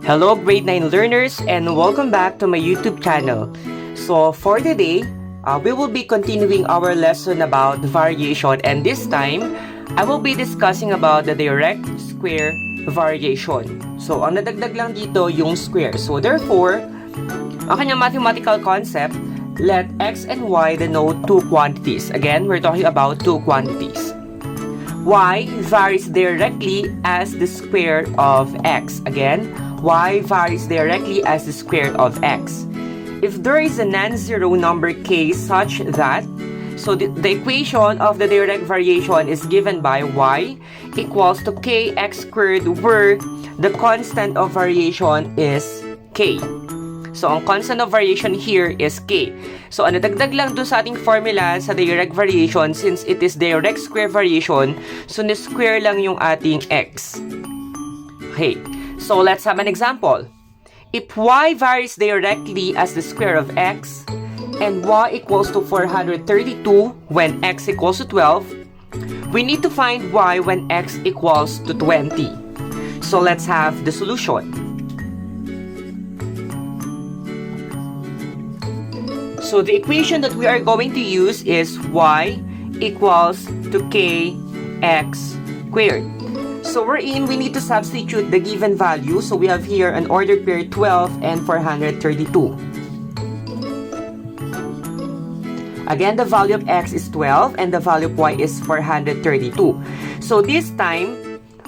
Hello grade 9 learners and welcome back to my YouTube channel. So for today, we will be continuing our lesson about variation, and this time, I will be discussing about the direct square variation. So ang nadagdag lang dito yung square. So therefore, ang kanyang mathematical concept, let x and y denote two quantities. Again, we're talking about two quantities. Y varies directly as the square of x. Again, y varies directly as the square of x. If there is a non-zero number k such that, so the equation of the direct variation is given by y equals to kx squared, where the constant of variation is k. So, ang constant of variation here is k. So, ang nadagdag lang doon sa ating formula sa direct variation, since it is direct square variation, so ni-square lang yung ating x. Okay, so let's have an example. If y varies directly as the square of x, and y equals to 432 when x equals to 12, we need to find y when x equals to 20. So, let's have the solution. So the equation that we are going to use is y equals to kx squared. So we need to substitute the given value. So we have here an ordered pair 12 and 432. Again, the value of x is 12 and the value of y is 432. So this time,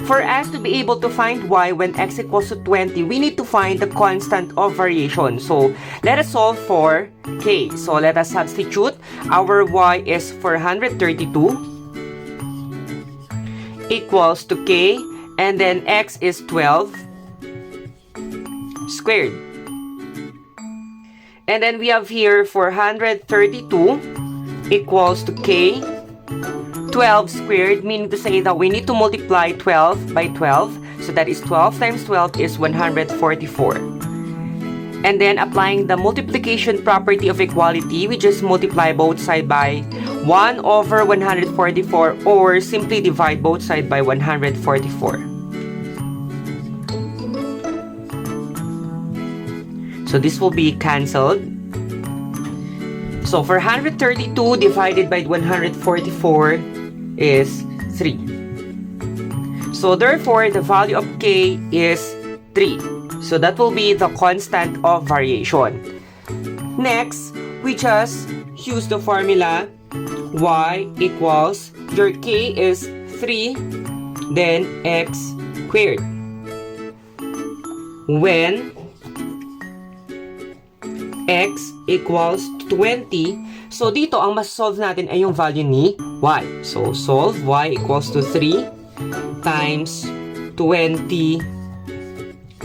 for us to be able to find y when x equals to 20, we need to find the constant of variation. So, let us solve for k. So, let us substitute. Our y is 432 equals to k, and then x is 12 squared. And then we have here 432 equals to k 12 squared, meaning to say that we need to multiply 12 by 12. So that is 12 times 12 is 144. And then applying the multiplication property of equality, we just multiply both sides by 1 over 144, or simply divide both sides by 144. So this will be cancelled. So 432 divided by 144 is 3. So therefore, the value of k is 3. So that will be the constant of variation. Next, we just use the formula y equals, your k is 3, then x squared. When x equals 20, so dito ang mas-solve natin ay yung value ni y. So, solve y equals to 3 times 20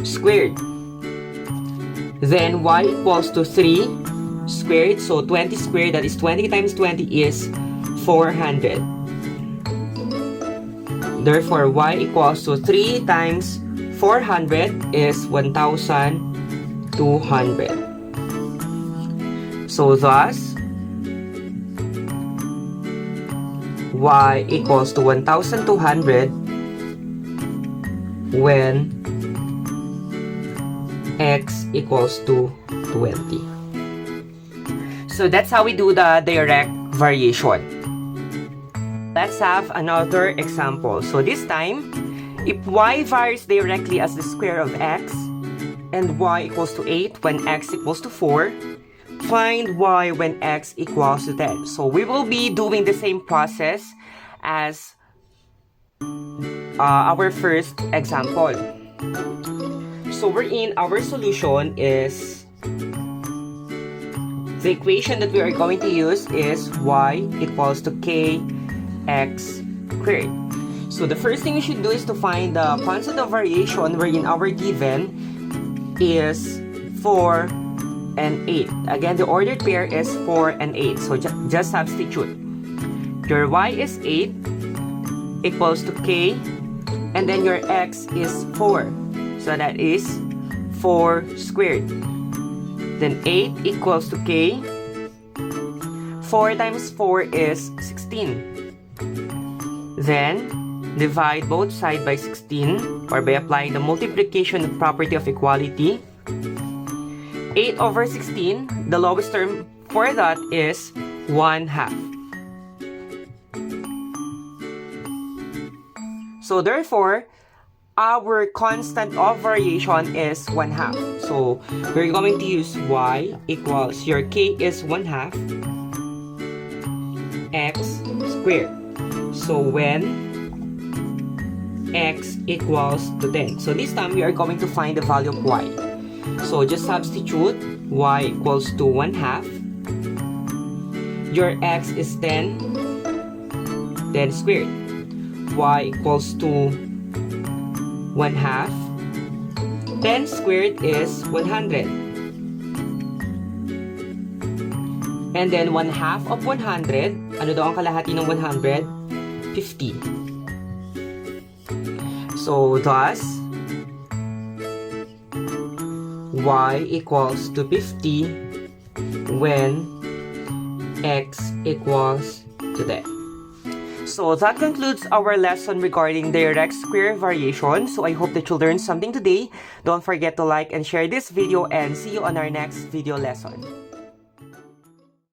squared. Then, y equals to 3 squared. So, 20 squared, that is 20 times 20 is 400. Therefore, y equals to 3 times 400 is 1,200. So thus, y equals to 1,200 when x equals to 20. So that's how we do the direct variation. Let's have another example. So this time, if y varies directly as the square of x, and y equals to 8 when x equals to 4, find y when x equals to 10. So we will be doing the same process as our first example. So our solution is, the equation that we are going to use is y equals to kx squared. So the first thing we should do is to find the constant of variation, wherein our given is 4 and 8. Again, the ordered pair is 4 and 8. So just substitute. Your y is 8 equals to k, and then your x is 4. So that is 4 squared. Then 8 equals to k. 4 times 4 is 16. Then Divide both sides by 16 or by applying the multiplication property of equality. 8 over 16, the lowest term for that is 1/2. So therefore, our constant of variation is 1/2. So we're going to use y equals, your k is 1/2 x squared. So when x equals to 10. So this time we are going to find the value of y. So just substitute y equals to 1/2. Your x is 10 squared. Y equals to 1/2. 10 squared is 100. And then 1/2 of 100, ano daw ang kalahati ng 100? 50. So thus, y equals to 50 when x equals to 10. So that concludes our lesson regarding direct square variation. So I hope that you learned something today. Don't forget to like and share this video, and see you on our next video lesson.